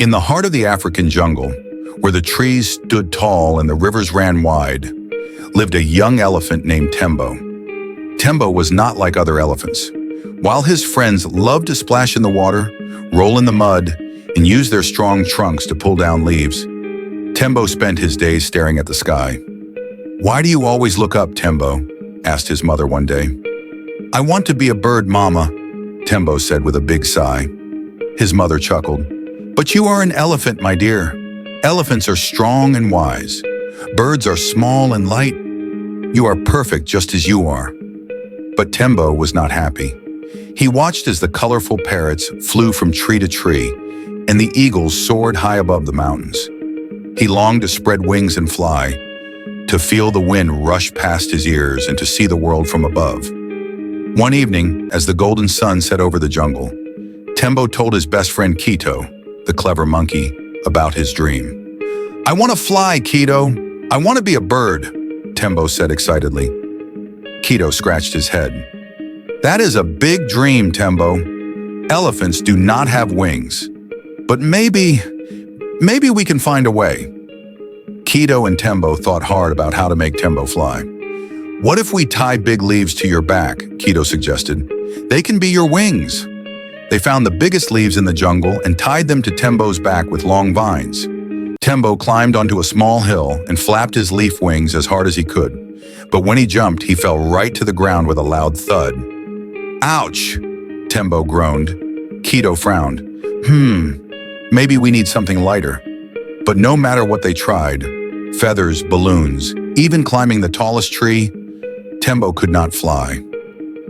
In the heart of the African jungle, where the trees stood tall and the rivers ran wide, lived a young elephant named Tembo. Tembo was not like other elephants. While his friends loved to splash in the water, roll in the mud, and use their strong trunks to pull down leaves, Tembo spent his days staring at the sky. "Why do you always look up, Tembo?" asked his mother one day. "I want to be a bird, Mama," Tembo said with a big sigh. His mother chuckled. "But you are an elephant, my dear. Elephants are strong and wise. Birds are small and light. You are perfect just as you are." But Tembo was not happy. He watched as the colorful parrots flew from tree to tree, and the eagles soared high above the mountains. He longed to spread wings and fly, to feel the wind rush past his ears and to see the world from above. One evening, as the golden sun set over the jungle, Tembo told his best friend Kito, the clever monkey, about his dream. "I want to fly, Kito. I want to be a bird," Tembo said excitedly. Kito scratched his head. "That is a big dream, Tembo. Elephants do not have wings. But maybe we can find a way." Kito and Tembo thought hard about how to make Tembo fly. "What if we tie big leaves to your back?" Kito suggested. "They can be your wings." They found the biggest leaves in the jungle and tied them to Tembo's back with long vines. Tembo climbed onto a small hill and flapped his leaf wings as hard as he could. But when he jumped, he fell right to the ground with a loud thud. "Ouch!" Tembo groaned. Kito frowned. Maybe we need something lighter." But no matter what they tried, feathers, balloons, even climbing the tallest tree, Tembo could not fly.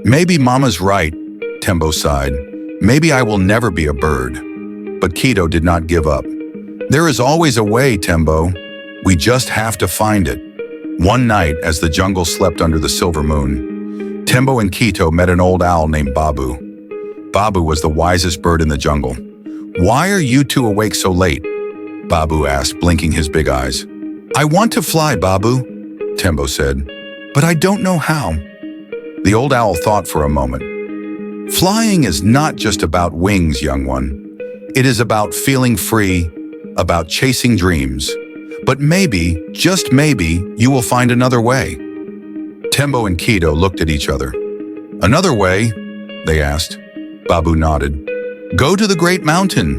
"Maybe Mama's right," Tembo sighed. "Maybe I will never be a bird." But Kito did not give up. "There is always a way, Tembo. We just have to find it." One night, as the jungle slept under the silver moon, Tembo and Kito met an old owl named Babu. Babu was the wisest bird in the jungle. "Why are you two awake so late?" Babu asked, blinking his big eyes. "I want to fly, Babu," Tembo said, "but I don't know how." The old owl thought for a moment. "Flying is not just about wings, young one. It is about feeling free, about chasing dreams. But maybe, just maybe, you will find another way." Tembo and Kito looked at each other. "Another way?" they asked. Babu nodded. "Go to the Great Mountain.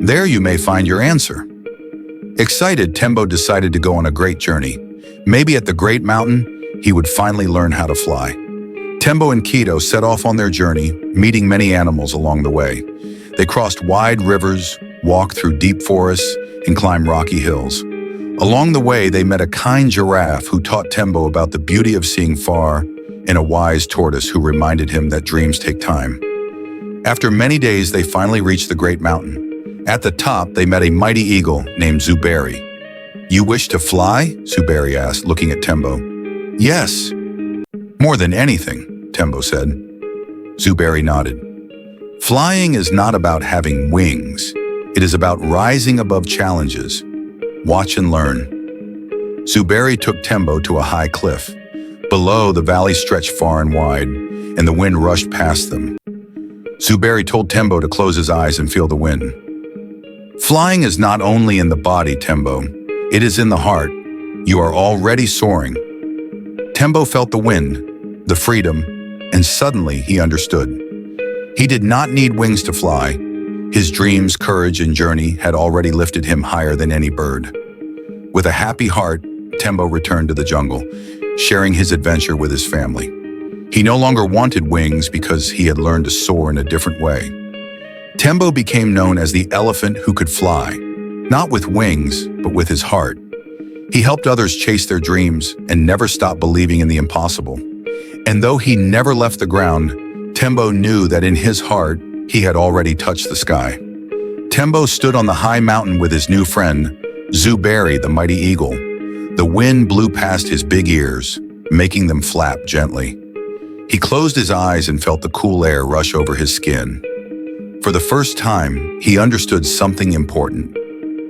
There you may find your answer." Excited, Tembo decided to go on a great journey. Maybe at the Great Mountain, he would finally learn how to fly. Tembo and Kito set off on their journey, meeting many animals along the way. They crossed wide rivers, walked through deep forests, and climbed rocky hills. Along the way, they met a kind giraffe who taught Tembo about the beauty of seeing far, and a wise tortoise who reminded him that dreams take time. After many days, they finally reached the Great Mountain. At the top, they met a mighty eagle named Zuberi. "You wish to fly?" Zuberi asked, looking at Tembo. "Yes." "More than anything," Tembo said. Zuberi nodded. "Flying is not about having wings. It is about rising above challenges. Watch and learn." Zuberi took Tembo to a high cliff. Below, the valley stretched far and wide, and the wind rushed past them. Zuberi told Tembo to close his eyes and feel the wind. "Flying is not only in the body, Tembo. It is in the heart. You are already soaring." Tembo felt the wind, the freedom, and suddenly he understood. He did not need wings to fly. His dreams, courage, and journey had already lifted him higher than any bird. With a happy heart, Tembo returned to the jungle, sharing his adventure with his family. He no longer wanted wings because he had learned to soar in a different way. Tembo became known as the elephant who could fly, not with wings, but with his heart. He helped others chase their dreams and never stopped believing in the impossible. And though he never left the ground, Tembo knew that in his heart, he had already touched the sky. Tembo stood on the high mountain with his new friend, Zuberi, the mighty eagle. The wind blew past his big ears, making them flap gently. He closed his eyes and felt the cool air rush over his skin. For the first time, he understood something important.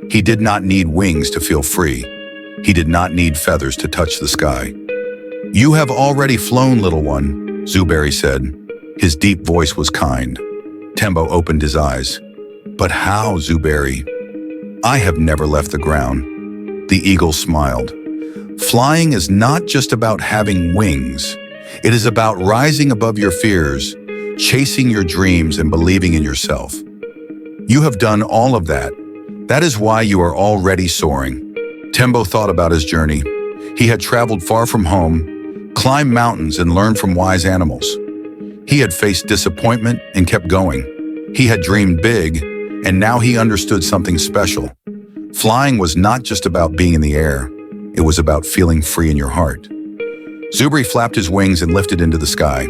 He did not need wings to feel free. He did not need feathers to touch the sky. "You have already flown, little one," Zuberi said. His deep voice was kind. Tembo opened his eyes. "But how, Zuberi?" I have never left the ground. The eagle smiled. Flying is not just about having wings. It is about rising above your fears, chasing your dreams, and believing in yourself. You have done all of that. That is why you are already soaring. Tembo thought about his journey. He had traveled far from home, climbed mountains, and learned from wise animals. He had faced disappointment and kept going. He had dreamed big, and now he understood something special. Flying was not just about being in the air. It was about feeling free in your heart. Zuberi flapped his wings and lifted into the sky.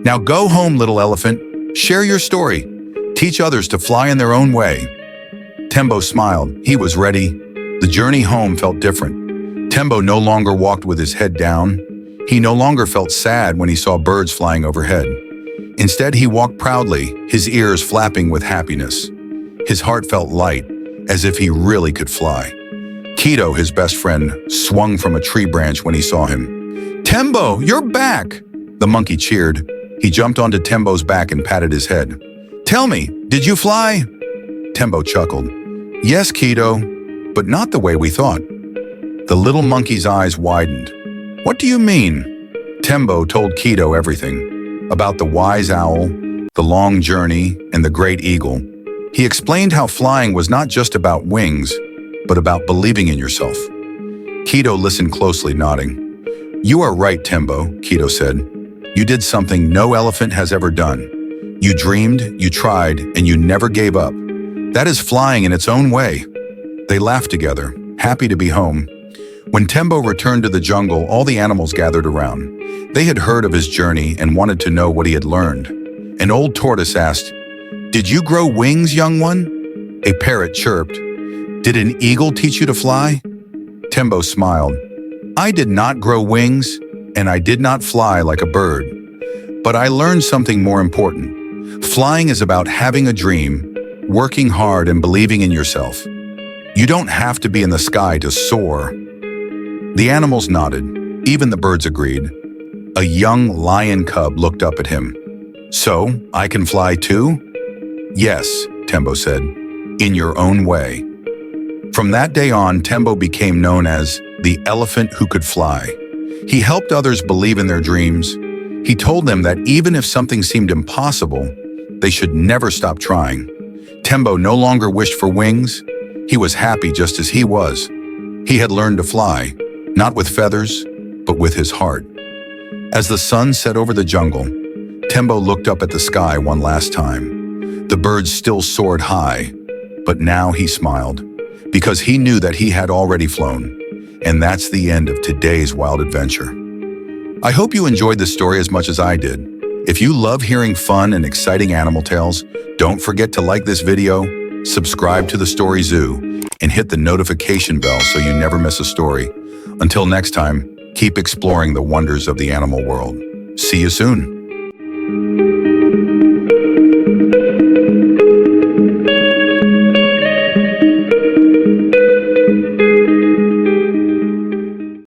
Now go home, little elephant. Share your story. Teach others to fly in their own way. Tembo smiled. He was ready. The journey home felt different. Tembo no longer walked with his head down. He no longer felt sad when he saw birds flying overhead. Instead, he walked proudly, his ears flapping with happiness. His heart felt light, as if he really could fly. Kito, his best friend, swung from a tree branch when he saw him. "Tembo, you're back!" The monkey cheered. He jumped onto Tembo's back and patted his head. "Tell me, did you fly?" Tembo chuckled. "Yes, Kito, but not the way we thought." The little monkey's eyes widened. "What do you mean?" Tembo told Kito everything, about the wise owl, the long journey, and the great eagle. He explained how flying was not just about wings, but about believing in yourself. Kito listened closely, nodding. "You are right, Tembo," Kito said. "You did something no elephant has ever done. You dreamed, you tried, and you never gave up. That is flying in its own way." They laughed together, happy to be home. When Tembo returned to the jungle, all the animals gathered around. They had heard of his journey and wanted to know what he had learned. An old tortoise asked, "Did you grow wings, young one?" A parrot chirped, "Did an eagle teach you to fly?" Tembo smiled. "I did not grow wings, and I did not fly like a bird. But I learned something more important. Flying is about having a dream, working hard, and believing in yourself. You don't have to be in the sky to soar." The animals nodded. Even the birds agreed. A young lion cub looked up at him. "So, I can fly too?" "Yes," Tembo said, "in your own way." From that day on, Tembo became known as the elephant who could fly. He helped others believe in their dreams. He told them that even if something seemed impossible, they should never stop trying. Tembo no longer wished for wings. He was happy just as he was. He had learned to fly, not with feathers, but with his heart. As the sun set over the jungle, Tembo looked up at the sky one last time. The birds still soared high, but now he smiled, because he knew that he had already flown. And that's the end of today's wild adventure. I hope you enjoyed this story as much as I did. If you love hearing fun and exciting animal tales, don't forget to like this video, subscribe to the Story Zoo, and hit the notification bell so you never miss a story. Until next time, keep exploring the wonders of the animal world. See you soon.